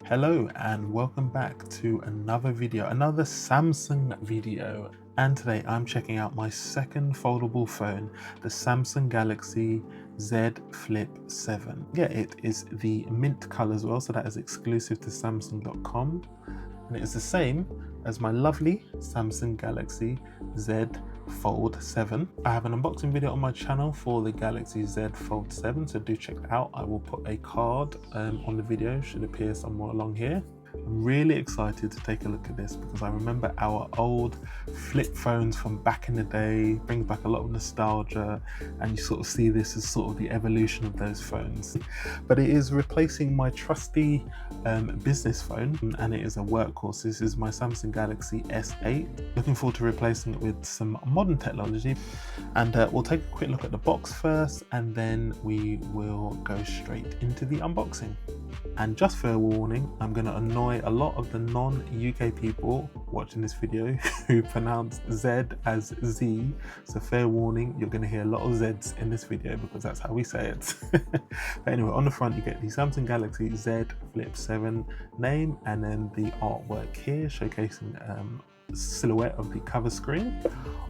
Hello and welcome back to another video, another Samsung video. And today I'm checking out my second foldable phone, the Samsung Galaxy Z Flip 7. Yeah, it is the mint color as well, so that is exclusive to Samsung.com. And it is the same as my lovely Samsung Galaxy Z Fold 7. I have an unboxing video on my channel for the Galaxy Z Fold 7, so do check that out. I will put a card on the video, should appear somewhere along here. I'm really excited to take a look at this because I remember our old flip phones from back in the day, brings back a lot of nostalgia, and you sort of see this as sort of the evolution of those phones. But it is replacing my trusty business phone, and it is a workhorse. This is my Samsung Galaxy S8. Looking forward to replacing it with some modern technology. And we'll take a quick look at the box first, and then we will go straight into the unboxing. And just fair warning, I'm going to annoy a lot of the non-UK people watching this video who pronounce Z as Z. So fair warning, you're going to hear a lot of Zs in this video because that's how we say it. But anyway, on the front you get the Samsung Galaxy Z Flip 7 name, and then the artwork here showcasing silhouette of the cover screen.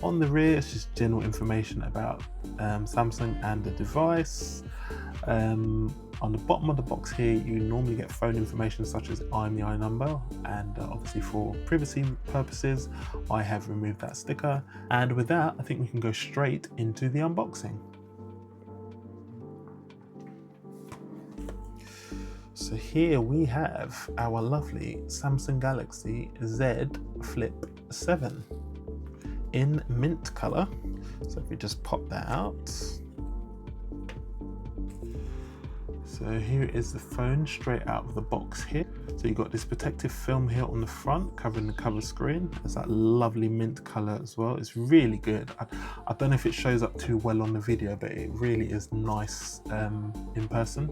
On the rear it's just general information about Samsung and the device. On the bottom of the box here you normally get phone information such as IMEI number, and obviously for privacy purposes I have removed that sticker. And with that I think we can go straight into the unboxing. So here we have our lovely Samsung Galaxy Z Flip 7 in mint color. So if we just pop that out. So here is the phone straight out of the box here. So you've got this protective film here on the front covering the cover screen. It's that lovely mint color as well. It's really good. I don't know if it shows up too well on the video, but it really is nice in person.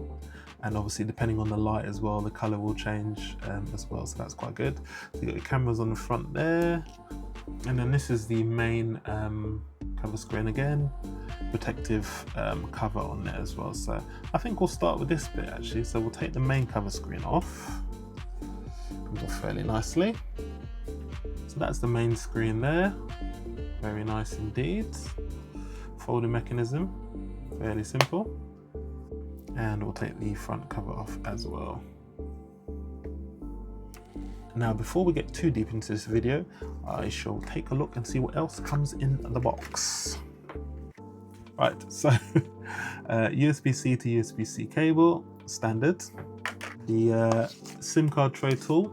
And obviously depending on the light as well, the color will change as well, so that's quite good. So you got your cameras on the front there, and then this is the main cover screen again, protective cover on there as well. So I think we'll start with this bit actually. So we'll take the main cover screen off. Comes off fairly nicely. So that's the main screen there. Very nice indeed. Folding mechanism, fairly simple. And we'll take the front cover off as well. Now before we get too deep into this video, I shall take a look and see what else comes in the box. Right, so USB-C to USB-C cable, standard. The SIM card tray tool,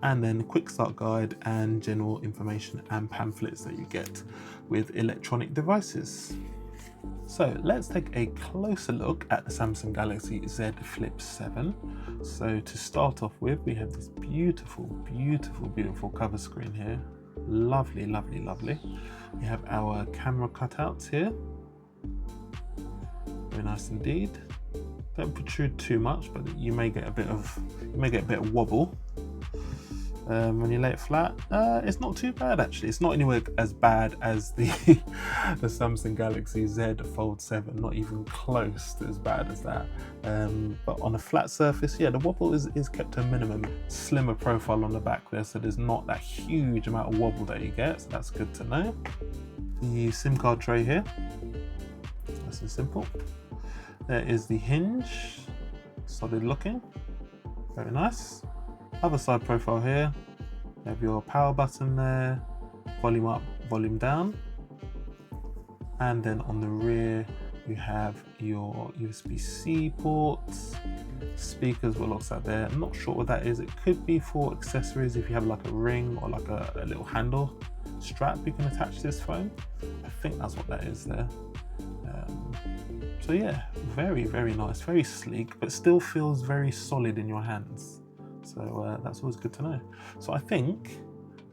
and then quick start guide and general information and pamphlets that you get with electronic devices. So let's take a closer look at the Samsung Galaxy Z Flip 7. So to start off with, we have this beautiful, beautiful, beautiful cover screen here. Lovely, lovely, lovely. We have our camera cutouts here. Very nice indeed. Don't protrude too much, but you may get a bit of wobble. When you lay it flat, it's not too bad actually. It's not anywhere as bad as the Samsung Galaxy Z Fold 7, not even close to as bad as that. But on a flat surface, yeah, the wobble is kept to a minimum. Slimmer profile on the back there, so there's not that huge amount of wobble that you get, so that's good to know. The SIM card tray here, nice and simple. There is the hinge, solid looking, very nice. Other side profile here, you have your power button there, volume up, volume down, and then on the rear you have your USB-C ports, speakers were locked out there. I'm not sure what that is. It could be for accessories if you have like a ring or like a little handle strap you can attach to this phone. I think that's what that is there. So yeah, very, very nice, very sleek, but still feels very solid in your hands. So that's always good to know. So I think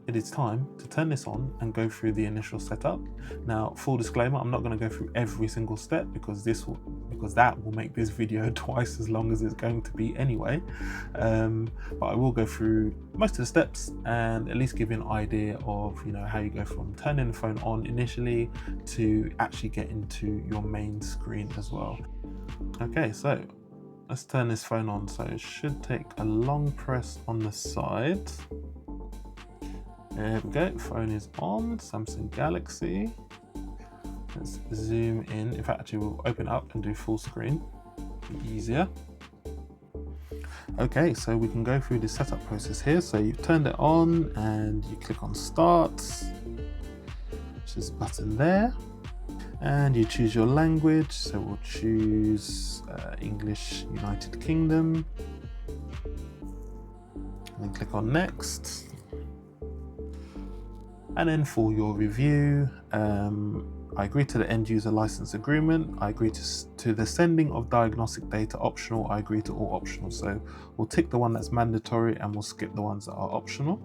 it is time to turn this on and go through the initial setup. Now, full disclaimer, I'm not going to go through every single step because that will make this video twice as long as it's going to be anyway. But I will go through most of the steps and at least give you an idea of how you go from turning the phone on initially to actually get into your main screen as well. Okay, so let's turn this phone on. So it should take a long press on the side. There we go, phone is on, Samsung Galaxy. Let's zoom in. In fact, actually we'll open it up and do full screen, be easier. Okay, so we can go through the setup process here. So you've turned it on and you click on start, which is a button there. And you choose your language. So we'll choose English United Kingdom. And then click on next. And then for your review, I agree to the end user license agreement. I agree to the sending of diagnostic data optional. I agree to all optional. So we'll tick the one that's mandatory and we'll skip the ones that are optional.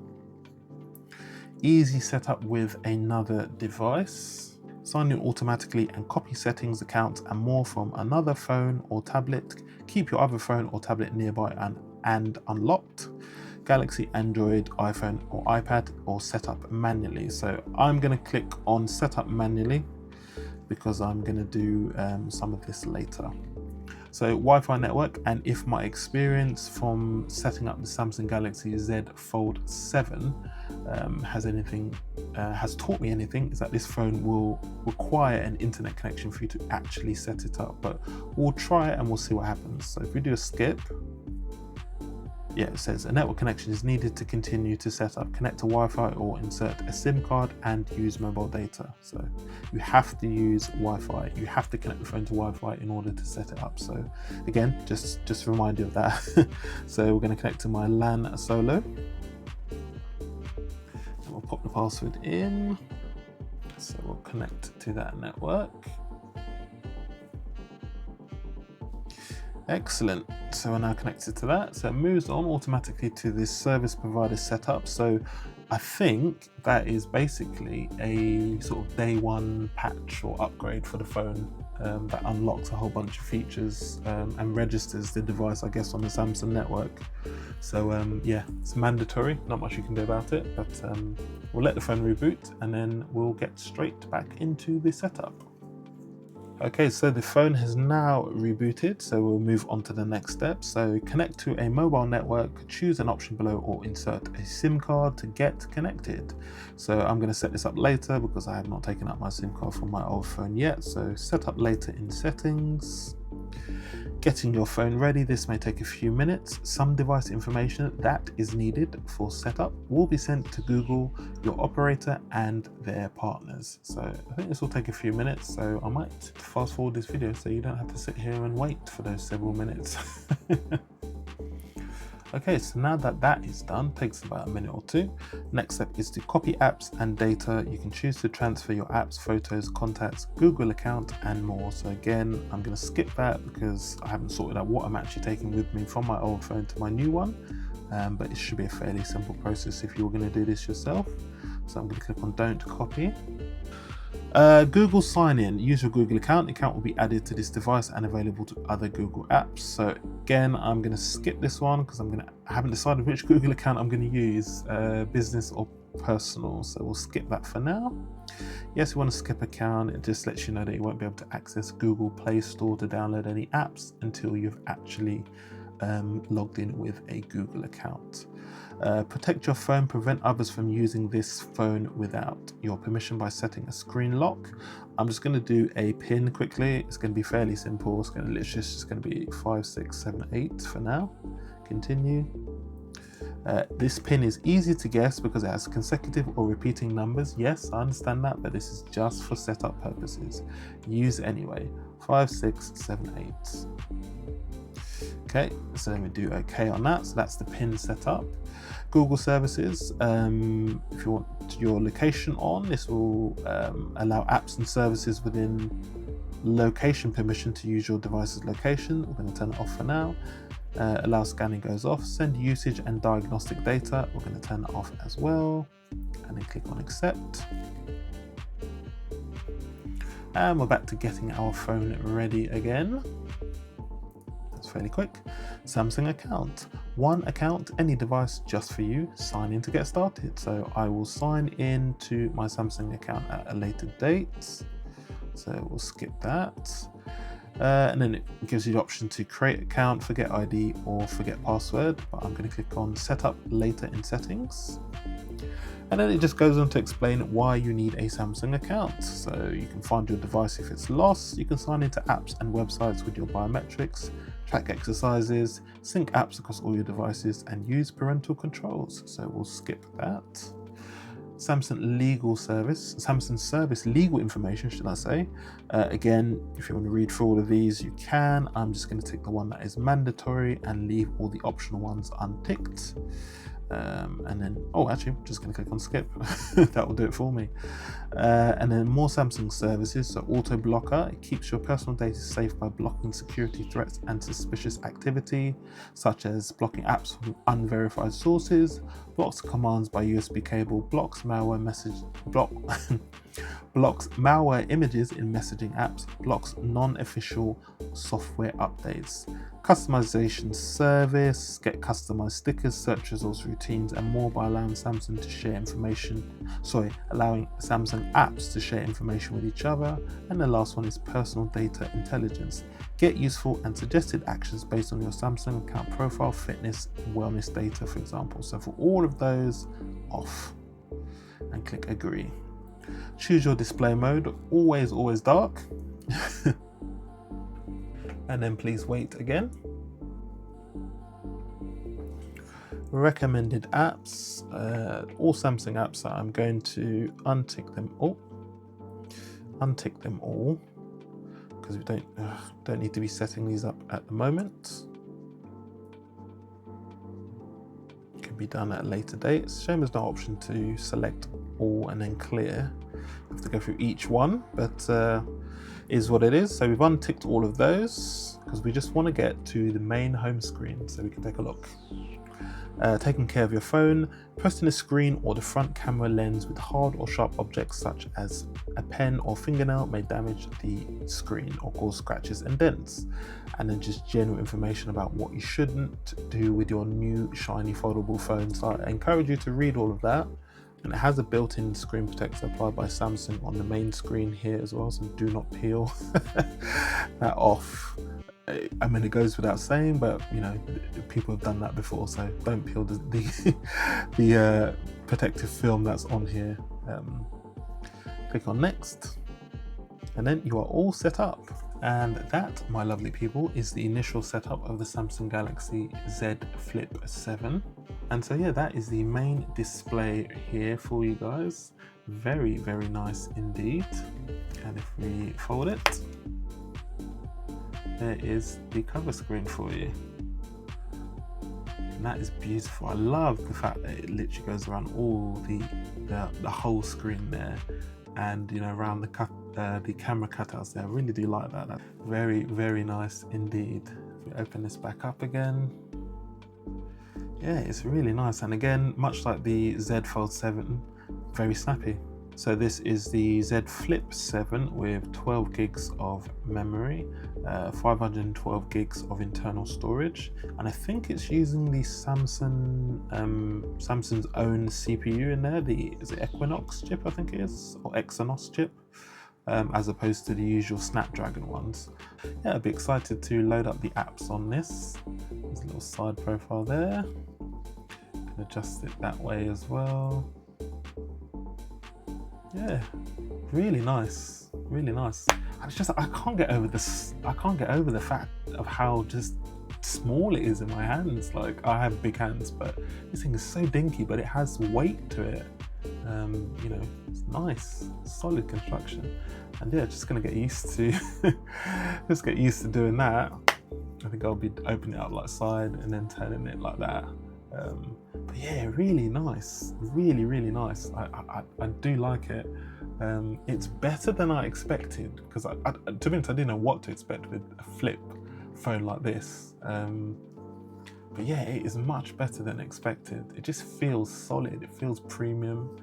Easy setup with another device. Sign in automatically and copy settings, accounts and more from another phone or tablet. Keep your other phone or tablet nearby and unlocked. Galaxy, Android, iPhone or iPad, or set up manually. So I'm going to click on set up manually because I'm going to do some of this later. So Wi-Fi network, and if my experience from setting up the Samsung Galaxy Z Fold 7 has taught me anything, is that this phone will require an internet connection for you to actually set it up. But we'll try it and we'll see what happens. So if we do a skip, yeah, it says a network connection is needed to continue to set up. Connect to Wi-Fi or insert a SIM card and use mobile data. So you have to use Wi-Fi. You have to connect the phone to Wi-Fi in order to set it up. So again, just a reminder of that. So we're going to connect to my LAN solo. And we'll pop the password in. So we'll connect to that network. Excellent. So we're now connected to that. So it moves on automatically to this service provider setup. So I think that is basically a sort of day one patch or upgrade for the phone that unlocks a whole bunch of features and registers the device, I guess, on the Samsung network. So yeah, it's mandatory, not much you can do about it, but we'll let the phone reboot and then we'll get straight back into the setup. Okay, so the phone has now rebooted, so we'll move on to the next step. So connect to a mobile network, choose an option below or insert a SIM card to get connected. So I'm going to set this up later because I have not taken out my SIM card from my old phone yet. So set up later in settings. Getting your phone ready, this may take a few minutes. Some device information that is needed for setup will be sent to Google, your operator and their partners. So I think this will take a few minutes, so I might fast forward this video so you don't have to sit here and wait for those several minutes. Okay, so now that that is done, takes about a minute or two. Next step is to copy apps and data. You can choose to transfer your apps, photos, contacts, Google account, and more. So again, I'm going to skip that because I haven't sorted out what I'm actually taking with me from my old phone to my new one. But it should be a fairly simple process if you're going to do this yourself. So I'm going to click on Don't Copy. Google sign in. Use your Google account. The account will be added to this device and available to other Google apps. So again, I'm going to skip this one because I haven't decided which Google account I'm going to use, business or personal. So we'll skip that for now. Yes, you want to skip account. It just lets you know that you won't be able to access Google Play Store to download any apps until you've actually logged in with a Google account. Protect your phone, prevent others from using this phone without your permission by setting a screen lock. I'm just going to do a pin quickly. It's going to be fairly simple. It's going to literally just going to be 5, 6, 7, 8 for now. Continue. This pin is easy to guess because it has consecutive or repeating numbers. Yes, I understand that, but this is just for setup purposes. Use it anyway. 5, 6, 7, 8. Okay, so let me do OK on that. So that's the pin setup. Google services, if you want your location on, this will allow apps and services within location permission to use your device's location. We're going to turn it off for now. Allow scanning goes off. Send usage and diagnostic data. We're going to turn it off as well. And then click on accept. And we're back to getting our phone ready again. Fairly quick. Samsung account. One account, any device, just for you. Sign in to get started. So I will sign in to my Samsung account at a later date. So we'll skip that. And then it gives you the option to create account, forget ID, or forget password, but I'm going to click on setup later in settings. And then it just goes on to explain why you need a Samsung account. So you can find your device if it's lost, you can sign into apps and websites with your biometrics, track exercises, sync apps across all your devices, and use parental controls. So we'll skip that. Samsung service legal information, should I say. Again, if you want to read through all of these, you can. I'm just going to tick the one that is mandatory and leave all the optional ones unticked. And then, actually, I'm just going to click on skip. That will do it for me. And then more Samsung services. So auto blocker, it keeps your personal data safe by blocking security threats and suspicious activity, such as blocking apps from unverified sources, blocks commands by USB cable, blocks malware images in messaging apps, blocks non-official software updates. Customization service, get customized stickers, search results, routines, and more by allowing Samsung apps to share information with each other. And the last one is personal data intelligence. Get useful and suggested actions based on your Samsung account profile, fitness, and wellness data, for example. So for all of those, off, and click agree. Choose your display mode, always dark. And then please wait again. Recommended apps, all Samsung apps that I'm going to untick them all because we don't need to be setting these up at the moment. It can be done at a later date. It's a shame there's no option to select all and then clear. I have to go through each one, but is what it is. So we've unticked all of those because we just want to get to the main home screen so we can take a look. Taking care of your phone, pressing the screen or the front camera lens with hard or sharp objects such as a pen or fingernail may damage the screen or cause scratches and dents. And then just general information about what you shouldn't do with your new shiny foldable phone. So I encourage you to read all of that. And it has a built-in screen protector applied by Samsung on the main screen here as well, so do not peel that off. I mean, it goes without saying, but you know, people have done that before, so don't peel the protective film that's on here. Click on next, and then you are all set up. And that, my lovely people, is the initial setup of the Samsung Galaxy Z Flip 7. And so yeah, that is the main display here for you guys. Very, very nice indeed. And if we fold it, there is the cover screen for you. And that is beautiful. I love the fact that it literally goes around all the whole screen there, and you know, around the camera cutouts there. I really do like that. That's very, very nice indeed. If we open this back up again, yeah, it's really nice. And again, much like the Z Fold 7, very snappy. So this is the Z Flip 7 with 12 gigs of memory, 512 gigs of internal storage, and I think it's using the Samsung's own CPU in there. Is it Equinox chip, I think it is, or Exynos chip, as opposed to the usual Snapdragon ones. Yeah, I'd be excited to load up the apps on this. There's a little side profile there. Can adjust it that way as well. Yeah, really nice, really nice. It's just, I can't get over the fact of how just small it is in my hands. Like, I have big hands, but this thing is so dinky, but it has weight to it. You know, it's nice, solid construction. And yeah, just gonna get used to doing that. I think I'll be opening it up like side and then turning it like that. But yeah, really nice, really, really nice. I do like it. It's better than I expected, because to be honest, I didn't know what to expect with a flip phone like this. But yeah, it is much better than expected. It just feels solid, it feels premium.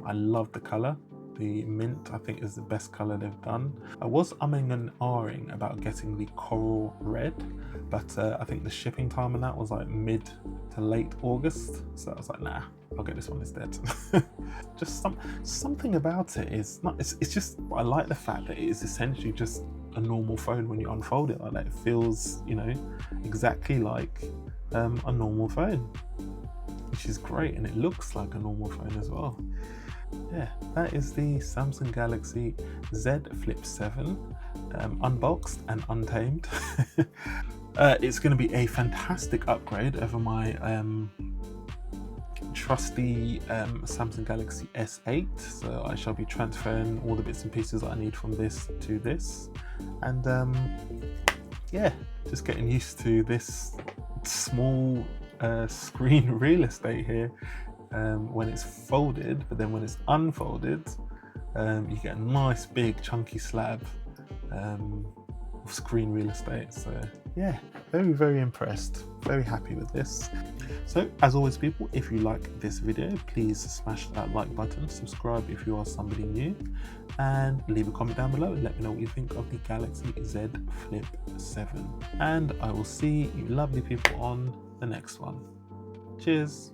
I love the color. The mint, I think, is the best color they've done. I was umming and ahhing about getting the coral red, but I think the shipping time on that was like mid to late August. So I was like, nah, I'll get this one instead. Just something about it is not, it's just, I like the fact that it is essentially just a normal phone when you unfold it like that. It feels, you know, exactly like a normal phone, which is great, and it looks like a normal phone as well. Yeah, that is the Samsung Galaxy Z Flip 7, unboxed and untamed. It's going to be a fantastic upgrade over my trusty Samsung Galaxy S8, so I shall be transferring all the bits and pieces that I need from this to this, and yeah, just getting used to this small screen real estate here when it's folded, but then when it's unfolded you get a nice big chunky slab of screen real estate. So yeah, very impressed, very happy with this. So as always people, if you like this video, please smash that like button, subscribe if you are somebody new, and leave a comment down below and let me know what you think of the Galaxy Z Flip 7. And I will see you lovely people on the next one. Cheers.